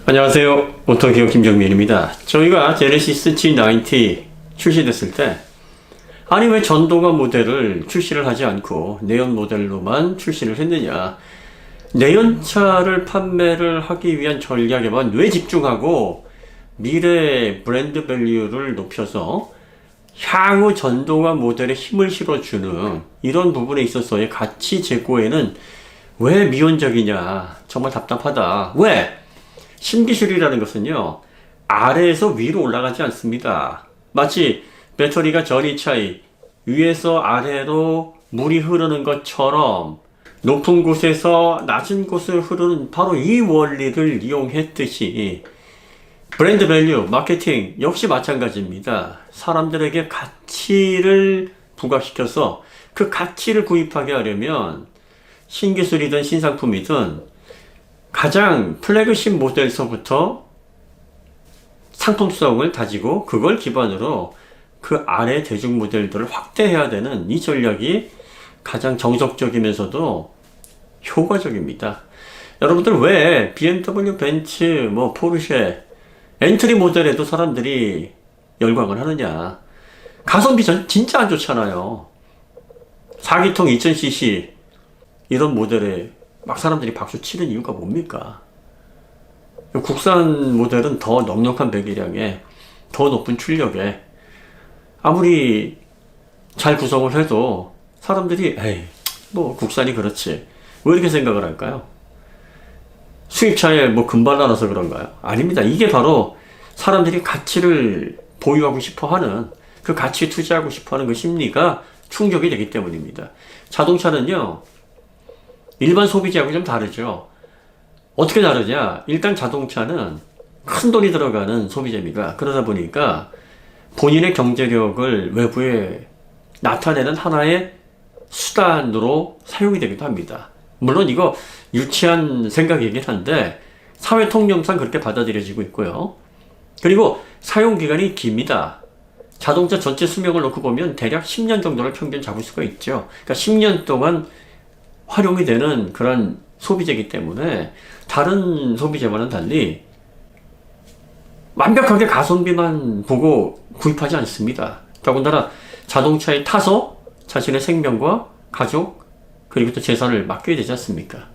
안녕하세요. 오토기업 김정민입니다. 저희가 제네시스 G90 출시됐을 때 아니 왜 전동화 모델을 출시를 하지 않고 내연 모델로만 출시를 했느냐, 내연차를 판매를 하기 위한 전략에만 왜 집중하고 미래 브랜드 밸류를 높여서 향후 전동화 모델에 힘을 실어주는 이런 부분에 있어서의 가치 제고에는 왜 미온적이냐, 정말 답답하다. 왜? 신기술이라는 것은요, 아래에서 위로 올라가지 않습니다. 마치 배터리가 전이 차이, 위에서 아래로 물이 흐르는 것처럼 높은 곳에서 낮은 곳을 흐르는 바로 이 원리를 이용했듯이 브랜드 밸류, 마케팅 역시 마찬가지입니다. 사람들에게 가치를 부각시켜서 그 가치를 구입하게 하려면 신기술이든 신상품이든 가장 플래그십 모델서부터 상품성을 다지고 그걸 기반으로 그 아래 대중 모델들을 확대해야 되는 이 전략이 가장 정석적이면서도 효과적입니다. 여러분들 왜 BMW, 벤츠, 포르쉐 엔트리 모델에도 사람들이 열광을 하느냐? 가성비 진짜 안 좋잖아요. 4기통 2000cc 이런 모델에 막 사람들이 박수 치는 이유가 뭡니까? 국산 모델은 더 넉넉한 배기량에 더 높은 출력에 아무리 잘 구성을 해도 사람들이 에이 국산이 그렇지 왜 이렇게 생각을 할까요? 수입차에 금발 나눠서 그런가요? 아닙니다. 이게 바로 사람들이 가치를 보유하고 싶어하는, 그 가치에 투자하고 싶어하는 그 심리가 충족이 되기 때문입니다. 자동차는요, 일반 소비자하고 좀 다르죠. 어떻게 다르냐? 일단 자동차는 큰 돈이 들어가는 소비재입니다. 그러다 보니까 본인의 경제력을 외부에 나타내는 하나의 수단으로 사용이 되기도 합니다. 물론 이거 유치한 생각이긴 한데 사회 통념상 그렇게 받아들여지고 있고요. 그리고 사용기간이 깁니다. 자동차 전체 수명을 놓고 보면 대략 10년 정도를 평균 잡을 수가 있죠. 그러니까 10년 동안 활용이 되는 그런 소비재이기 때문에 다른 소비재와는 달리 완벽하게 가성비만 보고 구입하지 않습니다. 더군다나 자동차에 타서 자신의 생명과 가족 그리고 또 재산을 맡겨야 되지 않습니까?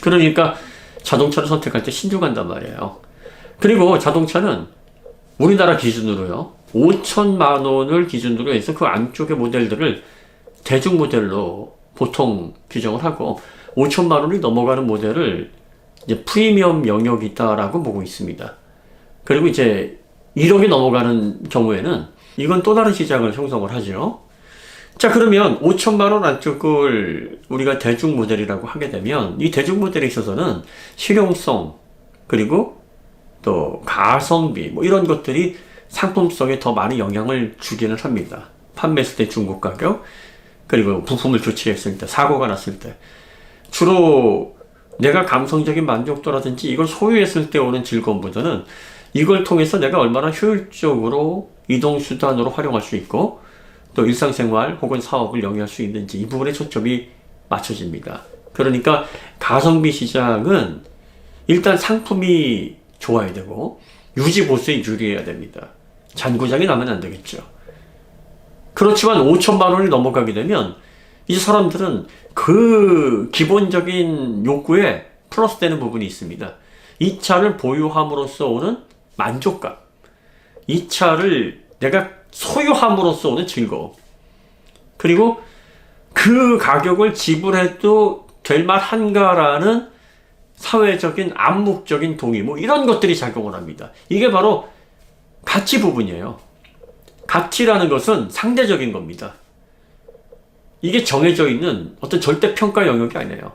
그러니까 자동차를 선택할 때 신중한단 말이에요. 그리고 자동차는 우리나라 기준으로요, 5천만 원을 기준으로 해서 그 안쪽의 모델들을 대중 모델로 보통 규정을 하고 5천만 원이 넘어가는 모델을 이제 프리미엄 영역이다라고 보고 있습니다. 그리고 이제 1억이 넘어가는 경우에는 이건 또 다른 시장을 형성을 하죠. 자, 그러면 5천만 원 안쪽을 우리가 대중 모델이라고 하게 되면 이 대중 모델에 있어서는 실용성 그리고 또 가성비 이런 것들이 상품성에 더 많이 영향을 주기는 합니다. 판매했을 때 중고 가격 그리고 부품을 교체했을 때, 사고가 났을 때 주로 내가 감성적인 만족도라든지 이걸 소유했을 때 오는 즐거움보다는 이걸 통해서 내가 얼마나 효율적으로 이동수단으로 활용할 수 있고 또 일상생활 혹은 사업을 영위할 수 있는지 이 부분에 초점이 맞춰집니다. 그러니까 가성비 시장은 일단 상품이 좋아야 되고 유지 보수에 유리해야 됩니다. 잔고장이 나면 안 되겠죠. 그렇지만 5천만 원이 넘어가게 되면 이제 사람들은 그 기본적인 욕구에 플러스 되는 부분이 있습니다. 이 차를 보유함으로써 오는 만족감, 이 차를 내가 소유함으로써 오는 즐거움, 그리고 그 가격을 지불해도 될 만한가라는 사회적인 암묵적인 동의 이런 것들이 작용을 합니다. 이게 바로 가치 부분이에요. 가치라는 것은 상대적인 겁니다. 이게 정해져 있는 어떤 절대 평가 영역이 아니에요.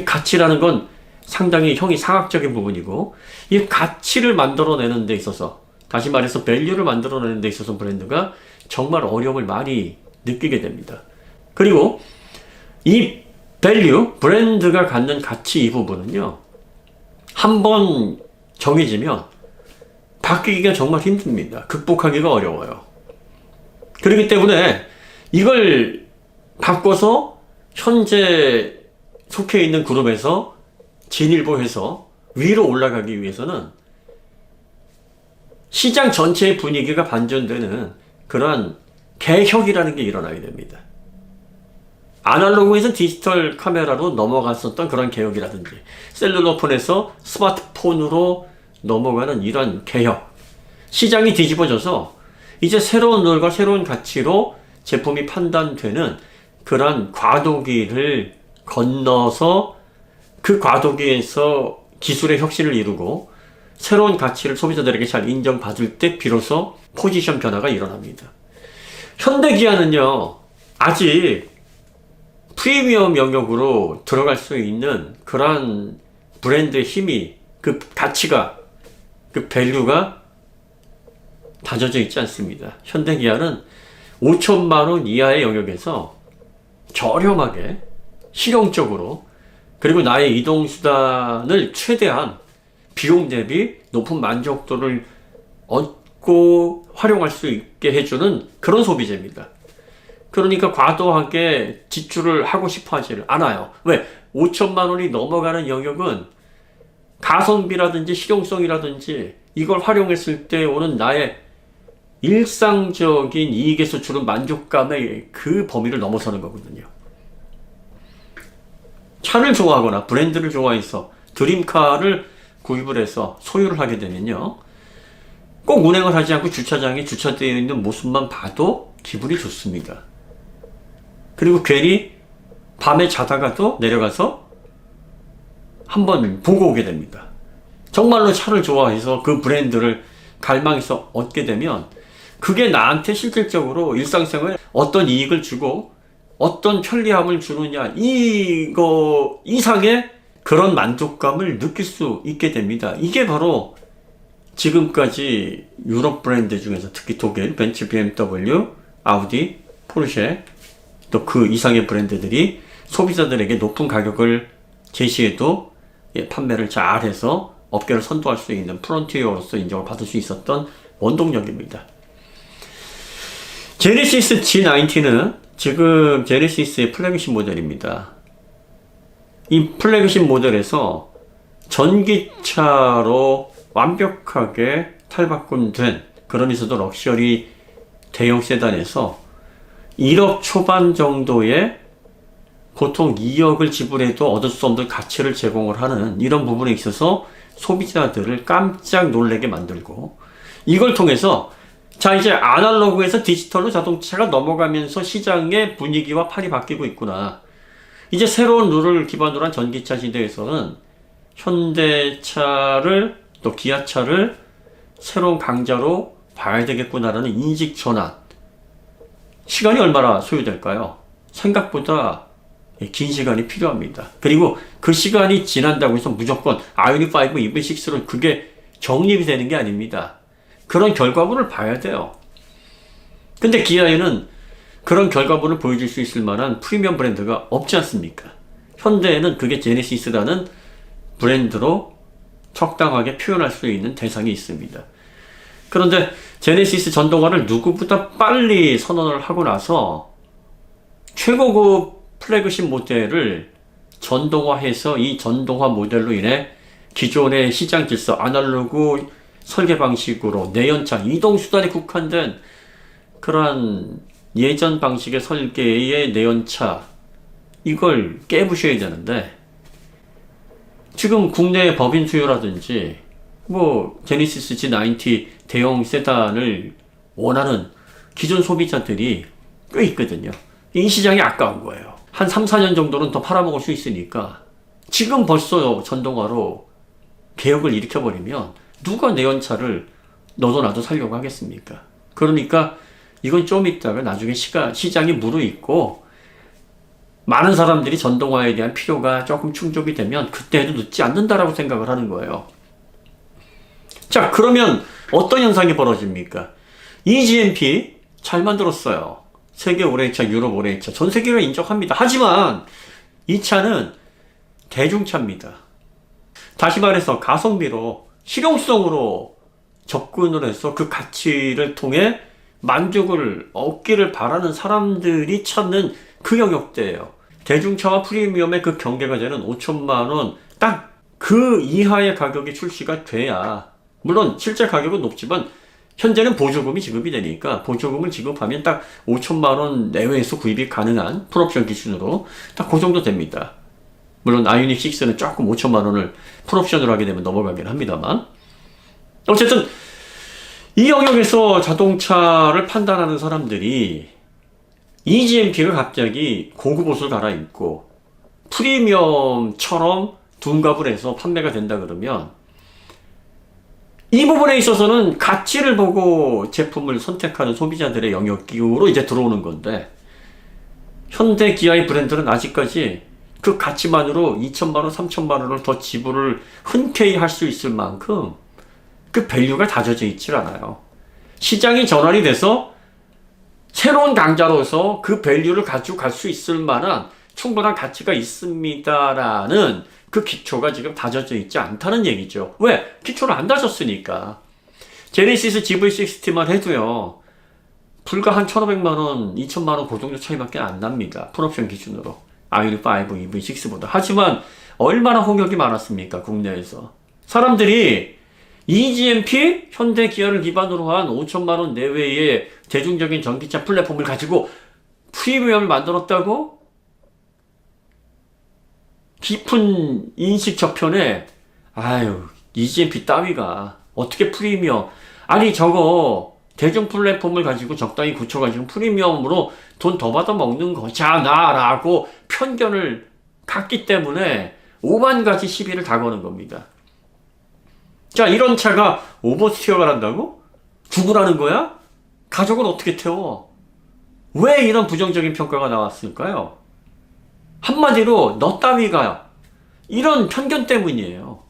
가치라는 건 상당히 형이상학적인 부분이고 이 가치를 만들어내는 데 있어서, 다시 말해서 밸류를 만들어내는 데 있어서 브랜드가 정말 어려움을 많이 느끼게 됩니다. 그리고 이 밸류, 브랜드가 갖는 가치 이 부분은요, 한번 정해지면 바뀌기가 정말 힘듭니다. 극복하기가 어려워요. 그렇기 때문에 이걸 바꿔서 현재 속해 있는 그룹에서 진일보해서 위로 올라가기 위해서는 시장 전체의 분위기가 반전되는 그러한 개혁이라는 게 일어나게 됩니다. 아날로그에서 디지털 카메라로 넘어갔었던 그런 개혁이라든지 셀룰러폰에서 스마트폰으로 넘어가는 이런 개혁, 시장이 뒤집어져서 이제 새로운 룰과 새로운 가치로 제품이 판단되는 그런 과도기를 건너서 그 과도기에서 기술의 혁신을 이루고 새로운 가치를 소비자들에게 잘 인정받을 때 비로소 포지션 변화가 일어납니다. 현대기아는요, 아직 프리미엄 영역으로 들어갈 수 있는 그러한 브랜드의 힘이, 그 가치가, 그 밸류가 다져져 있지 않습니다. 현대기아는 5천만 원 이하의 영역에서 저렴하게, 실용적으로, 그리고 나의 이동수단을 최대한 비용 대비 높은 만족도를 얻고 활용할 수 있게 해주는 그런 소비재입니다. 그러니까 과도하게 지출을 하고 싶어 하지를 않아요. 왜? 5천만 원이 넘어가는 영역은 가성비라든지 실용성이라든지 이걸 활용했을 때 오는 나의 일상적인 이익에서 주는 만족감의 그 범위를 넘어서는 거거든요. 차를 좋아하거나 브랜드를 좋아해서 드림카를 구입을 해서 소유를 하게 되면요, 꼭 운행을 하지 않고 주차장에 주차되어 있는 모습만 봐도 기분이 좋습니다. 그리고 괜히 밤에 자다가도 내려가서 한번 보고 오게 됩니다. 정말로 차를 좋아해서 그 브랜드를 갈망해서 얻게 되면 그게 나한테 실질적으로 일상생활에 어떤 이익을 주고 어떤 편리함을 주느냐, 이거 이상의 그런 만족감을 느낄 수 있게 됩니다. 이게 바로 지금까지 유럽 브랜드 중에서 특히 독일, 벤츠, BMW, 아우디, 포르쉐, 또 그 이상의 브랜드들이 소비자들에게 높은 가격을 제시해도 판매를 잘해서 업계를 선도할 수 있는 프론티어로서 인정을 받을 수 있었던 원동력입니다. 제네시스 G90는 지금 제네시스의 플래그십 모델입니다. 이 플래그십 모델에서 전기차로 완벽하게 탈바꿈된, 그러면서도 럭셔리 대형 세단에서 1억 초반 정도의 보통 2억을 지불해도 얻을 수 없는 가치를 제공을 하는 이런 부분에 있어서 소비자들을 깜짝 놀라게 만들고, 이걸 통해서 자, 이제 아날로그에서 디지털로 자동차가 넘어가면서 시장의 분위기와 판이 바뀌고 있구나. 이제 새로운 룰을 기반으로 한 전기차 시대에서는 현대차를 또 기아차를 새로운 강자로 봐야 되겠구나라는 인식 전환. 시간이 얼마나 소요될까요? 생각보다 긴 시간이 필요합니다. 그리고 그 시간이 지난다고 해서 무조건 아이오닉 5, EV6로 그게 정립이 되는 게 아닙니다. 그런 결과물을 봐야 돼요. 근데 기아에는 그런 결과물을 보여줄 수 있을 만한 프리미엄 브랜드가 없지 않습니까? 현대에는 그게 제네시스라는 브랜드로 적당하게 표현할 수 있는 대상이 있습니다. 그런데 제네시스 전동화를 누구보다 빨리 선언을 하고 나서 최고급 플래그십 모델을 전동화해서 이 전동화 모델로 인해 기존의 시장 질서, 아날로그 설계 방식으로 내연차, 이동수단에 국한된 그러한 예전 방식의 설계의 내연차, 이걸 깨부셔야 되는데, 지금 국내 법인 수요라든지 제네시스 G90 대형 세단을 원하는 기존 소비자들이 꽤 있거든요. 이 시장이 아까운 거예요. 한 3, 4년 정도는 더 팔아먹을 수 있으니까 지금 벌써 전동화로 개혁을 일으켜버리면 누가 내연차를 너도 나도 살려고 하겠습니까? 그러니까 이건 좀 있다가 나중에 시장이 무르익고 많은 사람들이 전동화에 대한 필요가 조금 충족이 되면 그때도 늦지 않는다라고 생각을 하는 거예요. 자, 그러면 어떤 현상이 벌어집니까? EGMP 잘 만들었어요. 세계 올해차, 유럽 올해차, 전 세계가 인정합니다. 하지만 이 차는 대중차입니다. 다시 말해서 가성비로, 실용성으로 접근을 해서 그 가치를 통해 만족을 얻기를 바라는 사람들이 찾는 그 영역대예요. 대중차와 프리미엄의 그 경계가 되는 5천만 원, 딱 그 이하의 가격이 출시가 돼야, 물론 실제 가격은 높지만 현재는 보조금이 지급이 되니까 보조금을 지급하면 딱 5천만 원 내외에서 구입이 가능한 풀옵션 기준으로 딱 그 정도 됩니다. 물론 아이오닉 6는 조금 5천만 원을 풀옵션으로 하게 되면 넘어가긴 합니다만, 어쨌든 이 영역에서 자동차를 판단하는 사람들이 EGMP가 갑자기 고급 옷을 갈아입고 프리미엄처럼 둔갑을 해서 판매가 된다 그러면 이 부분에 있어서는 가치를 보고 제품을 선택하는 소비자들의 영역으로 이제 들어오는 건데, 현대 기아의 브랜드는 아직까지 그 가치만으로 2천만 원, 3천만 원을 더 지불을 흔쾌히 할 수 있을 만큼 그 밸류가 다져져 있질 않아요. 시장이 전환이 돼서 새로운 강자로서 그 밸류를 가지고 갈 수 있을 만한 충분한 가치가 있습니다라는 그 기초가 지금 다져져 있지 않다는 얘기죠. 왜? 기초를 안 다졌으니까. 제네시스 GV60만 해도요, 불과 한 1,500만 원, 2천만 원 그 정도 차이밖에 안 납니다. 풀옵션 기준으로. 아이오닉 5, EV6보다. 하지만 얼마나 홍역이 많았습니까? 국내에서. 사람들이 EGMP, 현대 기아를 기반으로 한 5천만 원 내외의 대중적인 전기차 플랫폼을 가지고 프리미엄을 만들었다고? 깊은 인식 저편에, 아유, EGMP 따위가 어떻게 프리미엄, 아니 저거 대중 플랫폼을 가지고 적당히 굳혀가지고 프리미엄으로 돈 더 받아 먹는 거잖아 라고 편견을 갖기 때문에 오만 가지 시비를 다 거는 겁니다. 자, 이런 차가 오버스티어가 난다고? 죽으라는 거야? 가족은 어떻게 태워? 왜 이런 부정적인 평가가 나왔을까요? 한마디로 너 따위가, 이런 편견 때문이에요.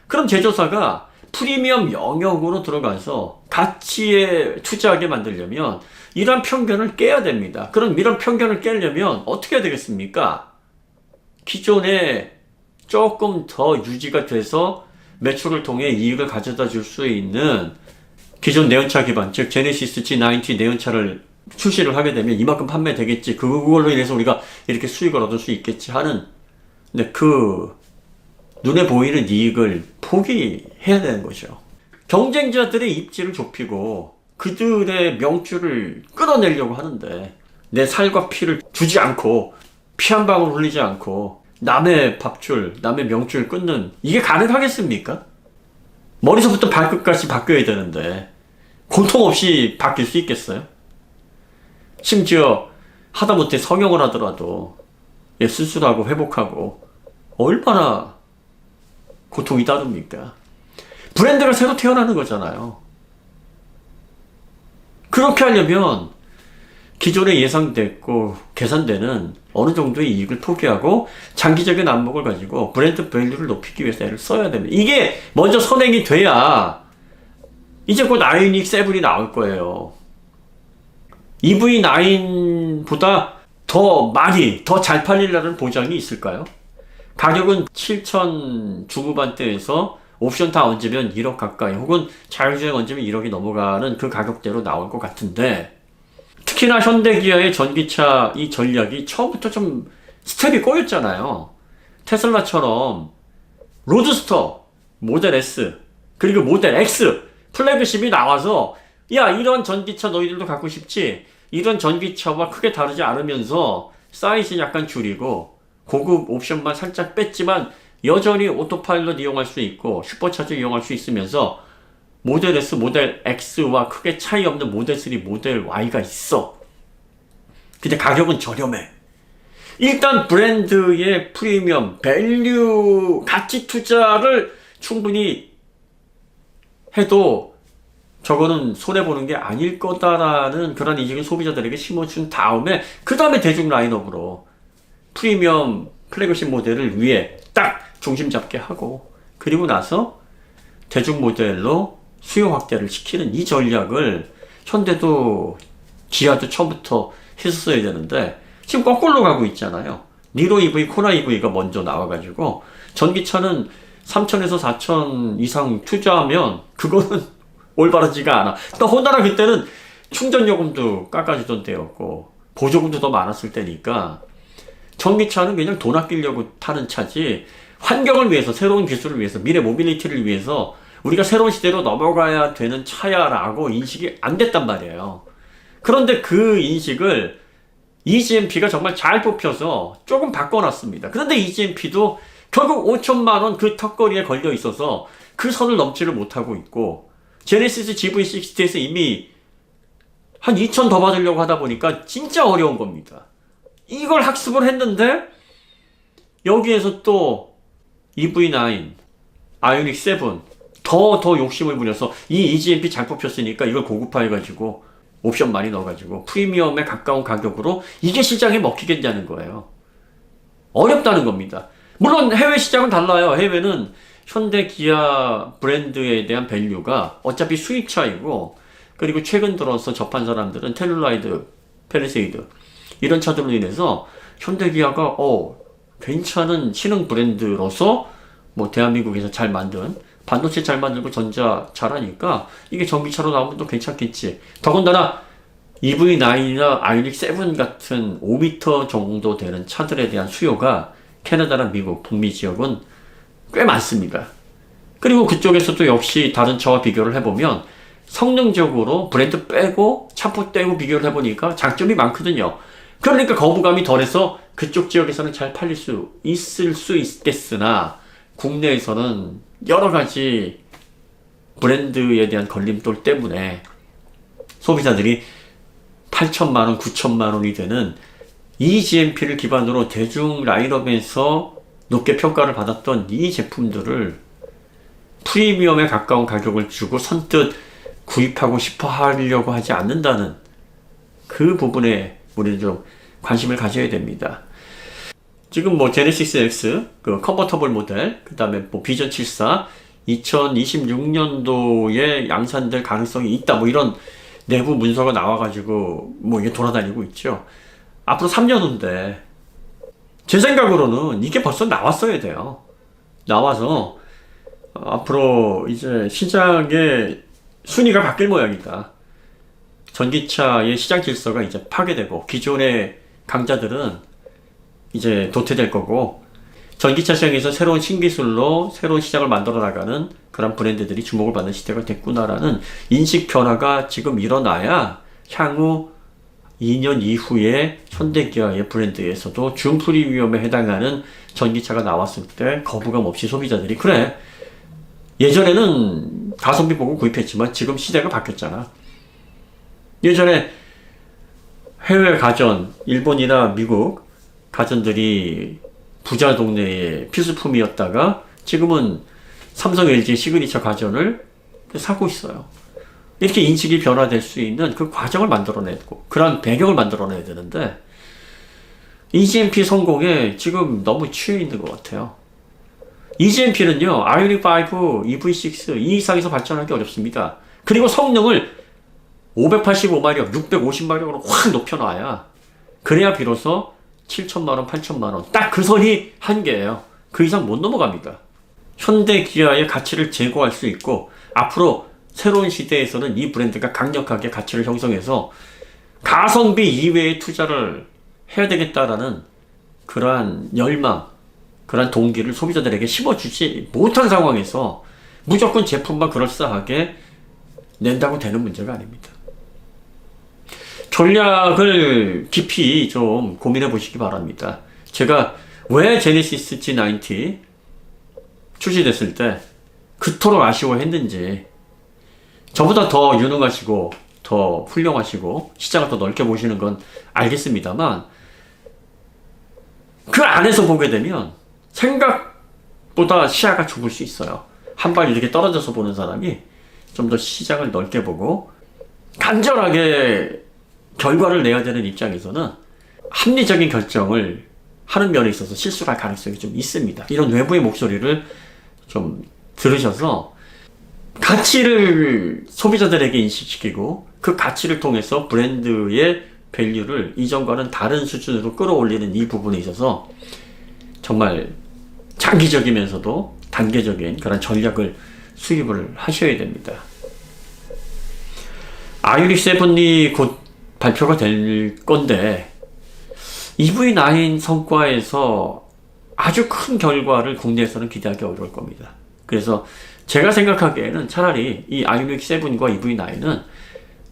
그럼 제조사가 프리미엄 영역으로 들어가서 가치에 투자하게 만들려면 이런 편견을 깨야 됩니다. 그럼 이런 편견을 깨려면 어떻게 해야 되겠습니까? 기존에 조금 더 유지가 돼서 매출을 통해 이익을 가져다 줄 수 있는 기존 내연차 기반, 즉 제네시스 G90 내연차를 출시를 하게 되면 이만큼 판매되겠지, 그걸로 인해서 우리가 이렇게 수익을 얻을 수 있겠지 하는, 근데 그 눈에 보이는 이익을 포기해야 되는 거죠. 경쟁자들의 입지를 좁히고 그들의 명줄을 끌어내려고 하는데, 내 살과 피를 주지 않고 피 한 방울 흘리지 않고 남의 밥줄, 남의 명줄 끊는, 이게 가능하겠습니까? 머리서부터 발끝까지 바뀌어야 되는데 고통 없이 바뀔 수 있겠어요? 심지어 하다못해 성형을 하더라도 수술하고 회복하고 얼마나 고통이 따릅니까? 브랜드가 새로 태어나는 거잖아요. 그렇게 하려면 기존에 예상됐고 계산되는 어느 정도의 이익을 포기하고 장기적인 안목을 가지고 브랜드 밸류를 높이기 위해서 애를 써야 됩니다. 이게 먼저 선행이 돼야 이제 곧 아이오닉 7이 나올 거예요. EV9보다 더 많이, 더 잘 팔리려는 보장이 있을까요? 가격은 7천 중후반대에서 옵션 다 얹으면 1억 가까이, 혹은 자율주행 얹으면 1억이 넘어가는 그 가격대로 나올 것 같은데, 특히나 현대기아의 전기차 이 전략이 처음부터 좀 스텝이 꼬였잖아요. 테슬라처럼 로드스터, 모델 S, 그리고 모델 X 플래그십이 나와서, 야, 이런 전기차 너희들도 갖고 싶지? 이런 전기차와 크게 다르지 않으면서 사이즈 약간 줄이고 고급 옵션만 살짝 뺐지만 여전히 오토파일럿 이용할 수 있고 슈퍼차저 이용할 수 있으면서 모델 S, 모델 X와 크게 차이 없는 모델 3, 모델 Y가 있어. 근데 가격은 저렴해. 일단 브랜드의 프리미엄, 밸류, 가치 투자를 충분히 해도 저거는 손해보는 게 아닐 거다라는 그런 인식을 소비자들에게 심어준 다음에, 그 다음에 대중 라인업으로 프리미엄 플래그십 모델을 위해 딱 중심 잡게 하고, 그리고 나서 대중 모델로 수요 확대를 시키는 이 전략을 현대도 기아도 처음부터 했었어야 되는데 지금 거꾸로 가고 있잖아요. 니로 EV, 코나 EV가 먼저 나와가지고 전기차는 3천에서 4천 이상 투자하면 그거는 올바르지가 않아. 또 호나라 그때는 충전요금도 깎아주던 때였고 보조금도 더 많았을 때니까 전기차는 그냥 돈 아끼려고 타는 차지, 환경을 위해서, 새로운 기술을 위해서, 미래 모빌리티를 위해서 우리가 새로운 시대로 넘어가야 되는 차야라고 인식이 안 됐단 말이에요. 그런데 그 인식을 EGMP가 정말 잘 뽑혀서 조금 바꿔놨습니다. 그런데 EGMP도 결국 5천만 원 그 턱걸이에 걸려 있어서 그 선을 넘지를 못하고 있고, 제네시스 GV60에서 이미 한 2천 더 받으려고 하다 보니까 진짜 어려운 겁니다. 이걸 학습을 했는데 여기에서 또 EV9, 아이오닉 7 더 욕심을 부려서 이 EGMP 잘 뽑혔으니까 이걸 고급화해가지고 옵션 많이 넣어가지고 프리미엄에 가까운 가격으로 이게 시장에 먹히겠냐는 거예요. 어렵다는 겁니다. 물론 해외 시장은 달라요. 해외는 현대 기아 브랜드에 대한 밸류가 어차피 수입차이고, 그리고 최근 들어서 접한 사람들은 텔룰라이드, 펠리세이드 이런 차들로 인해서 현대 기아가 괜찮은 신흥 브랜드로서 뭐 대한민국에서 잘 만든 반도체 잘 만들고 전자 잘하니까 이게 전기차로 나오면 또 괜찮겠지. 더군다나 EV9이나 아이오닉 7 같은 5m 정도 되는 차들에 대한 수요가 캐나다나 미국, 북미 지역은 꽤 많습니다. 그리고 그쪽에서도 역시 다른 차와 비교를 해보면 성능적으로 브랜드 빼고 차포 떼고 비교를 해보니까 장점이 많거든요. 그러니까 거부감이 덜해서 그쪽 지역에서는 잘 팔릴 수 있을 수 있겠으나 국내에서는 여러 가지 브랜드에 대한 걸림돌 때문에 소비자들이 8천만 원, 9천만 원이 되는 EGMP를 기반으로 대중 라인업에서 높게 평가를 받았던 이 제품들을 프리미엄에 가까운 가격을 주고 선뜻 구입하고 싶어 하려고 하지 않는다는 그 부분에 우리는 좀 관심을 가져야 됩니다. 지금 뭐 제네시스 X, 그 컨버터블 모델, 그 다음에 뭐 비전 74, 2026년도에 양산될 가능성이 있다, 뭐 이런 내부 문서가 나와가지고 뭐 이게 돌아다니고 있죠. 앞으로 3년 후인데 제 생각으로는 이게 벌써 나왔어야 돼요. 나와서 앞으로 이제 시장의 순위가 바뀔 모양이다. 전기차의 시장 질서가 이제 파괴되고 기존의 강자들은 이제 도태될 거고, 전기차 시장에서 새로운 신기술로 새로운 시장을 만들어 나가는 그런 브랜드들이 주목을 받는 시대가 됐구나라는 인식 변화가 지금 일어나야 향후 2년 이후에 현대기아의 브랜드에서도 준프리미엄에 해당하는 전기차가 나왔을 때 거부감 없이 소비자들이 그래, 예전에는 가성비 보고 구입했지만 지금 시대가 바뀌었잖아. 예전에 해외 가전, 일본이나 미국 가전들이 부자 동네의 필수품이었다가 지금은 삼성, LG 시그니처 가전을 사고 있어요. 이렇게 인식이 변화될 수 있는 그 과정을 만들어내고 그런 배경을 만들어내야 되는데 EGMP 성공에 지금 너무 취해 있는 것 같아요. EGMP는요, 아이오닉 5, EV6 이 이상에서 발전하기 어렵습니다. 그리고 성능을 585마력, 650마력으로 확 높여놔야 그래야 비로소 7천만원, 8천만원 딱 그 선이 한계예요. 그 이상 못 넘어갑니다. 현대 기아의 가치를 제고할 수 있고 앞으로 새로운 시대에서는 이 브랜드가 강력하게 가치를 형성해서 가성비 이외의 투자를 해야 되겠다라는 그러한 열망, 그러한 동기를 소비자들에게 심어주지 못한 상황에서 무조건 제품만 그럴싸하게 낸다고 되는 문제가 아닙니다. 전략을 깊이 좀 고민해 보시기 바랍니다. 제가 왜 제네시스 G90 출시됐을 때 그토록 아쉬워했는지, 저보다 더 유능하시고 더 훌륭하시고 시장을 더 넓게 보시는 건 알겠습니다만 그 안에서 보게 되면 생각보다 시야가 좁을 수 있어요. 한 발 이렇게 떨어져서 보는 사람이 좀 더 시장을 넓게 보고 간절하게 결과를 내야 되는 입장에서는 합리적인 결정을 하는 면에 있어서 실수할 가능성이 좀 있습니다. 이런 외부의 목소리를 좀 들으셔서 가치를 소비자들에게 인식시키고 그 가치를 통해서 브랜드의 밸류를 이전과는 다른 수준으로 끌어올리는 이 부분에 있어서 정말 장기적이면서도 단계적인 그런 전략을 수립을 하셔야 됩니다. 아이오닉 7이 곧 발표가 될 건데 EV9 성과에서 아주 큰 결과를 국내에서는 기대하기 어려울 겁니다. 그래서 제가 생각하기에는 차라리 이 아이오닉 7과 EV9은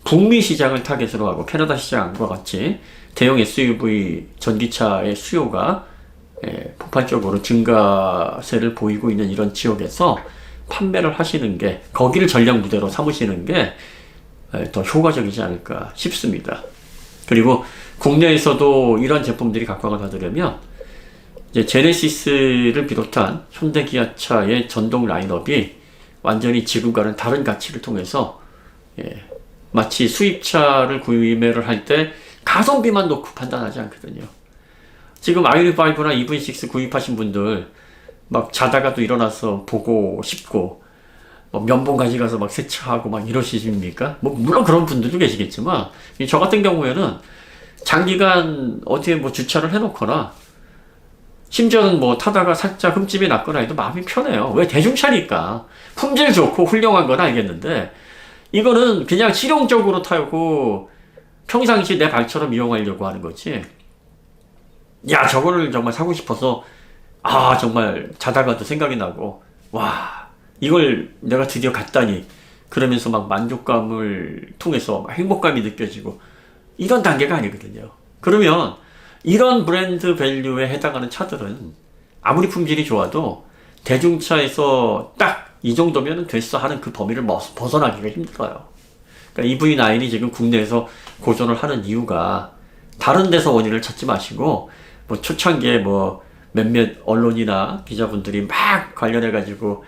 북미 시장을 타겟으로 하고 캐나다 시장과 같이 대형 SUV 전기차의 수요가 폭발적으로 증가세를 보이고 있는 이런 지역에서 판매를 하시는 게, 거기를 전략 무대로 삼으시는 게 더 효과적이지 않을까 싶습니다. 그리고 국내에서도 이런 제품들이 각광을 받으려면 이제 제네시스를 비롯한 현대기아차의 전동 라인업이 완전히 지금과는 다른 가치를 통해서 마치 수입차를 구매를 할 때 가성비만 놓고 판단하지 않거든요. 지금 아이오닉 5나 EV6 구입하신 분들 막 자다가도 일어나서 보고 싶고 면봉 가져가서 막 세차하고 막 이러시십니까? 뭐 물론 그런 분들도 계시겠지만 저 같은 경우에는 장기간 어디에 뭐 주차를 해놓거나 심지어는 뭐 타다가 살짝 흠집이 났거나 해도 마음이 편해요. 왜? 대중차니까. 품질 좋고 훌륭한 건 알겠는데 이거는 그냥 실용적으로 타고 평상시 내 발처럼 이용하려고 하는 거지. 야, 저거를 정말 사고 싶어서 정말 자다가도 생각이 나고 와, 이걸 내가 드디어 갔다니 그러면서 막 만족감을 통해서 막 행복감이 느껴지고 이런 단계가 아니거든요. 그러면 이런 브랜드 밸류에 해당하는 차들은 아무리 품질이 좋아도 대중차에서 딱 이 정도면 됐어 하는 그 범위를 벗어나기가 힘들어요. 그러니까 EV9이 지금 국내에서 고전을 하는 이유가 다른 데서 원인을 찾지 마시고 뭐 초창기에 뭐 몇몇 언론이나 기자분들이 막 관련해가지고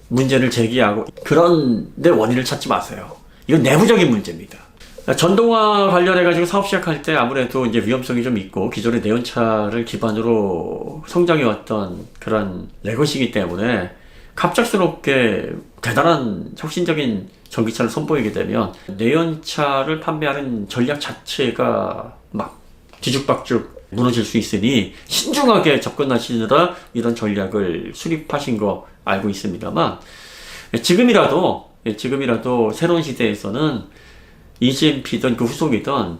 문제를 제기하고 그런 데 원인을 찾지 마세요. 이건 내부적인 문제입니다. 전동화 관련해가지고 사업 시작할 때 아무래도 이제 위험성이 좀 있고 기존의 내연차를 기반으로 성장해왔던 그런 레거시이기 때문에 갑작스럽게 대단한 혁신적인 전기차를 선보이게 되면 내연차를 판매하는 전략 자체가 막 뒤죽박죽 무너질 수 있으니 신중하게 접근하시느라 이런 전략을 수립하신 거 알고 있습니다만 지금이라도 새로운 시대에서는 EGMP든 그 후속이든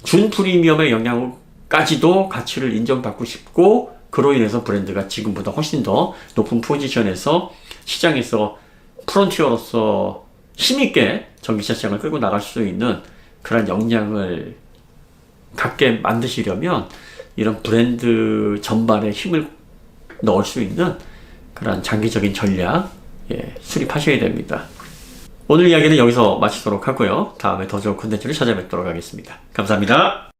준 프리미엄의 영향까지도 가치를 인정받고 싶고 그로 인해서 브랜드가 지금보다 훨씬 더 높은 포지션에서 시장에서 프론티어로서 힘있게 전기차 시장을 끌고 나갈 수 있는 그런 역량을 갖게 만드시려면 이런 브랜드 전반에 힘을 넣을 수 있는 그런 장기적인 전략 수립하셔야 됩니다. 오늘 이야기는 여기서 마치도록 하고요. 다음에 더 좋은 콘텐츠를 찾아뵙도록 하겠습니다. 감사합니다.